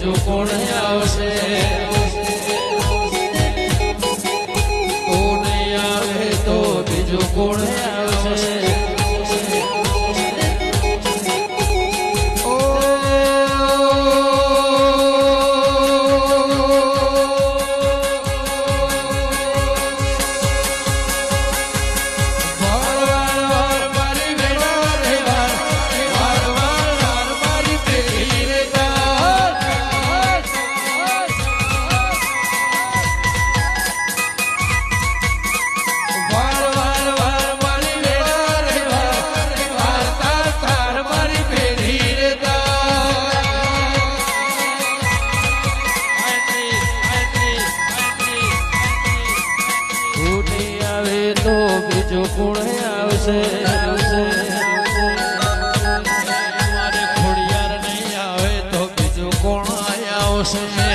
બીજું કોણ આવશે તું નહીં આવે તો બીજું કોણ આવશે બીજું કોણ આવશે મારે ખોડિયાર નહીં આવે તો બીજું કોણ આવશે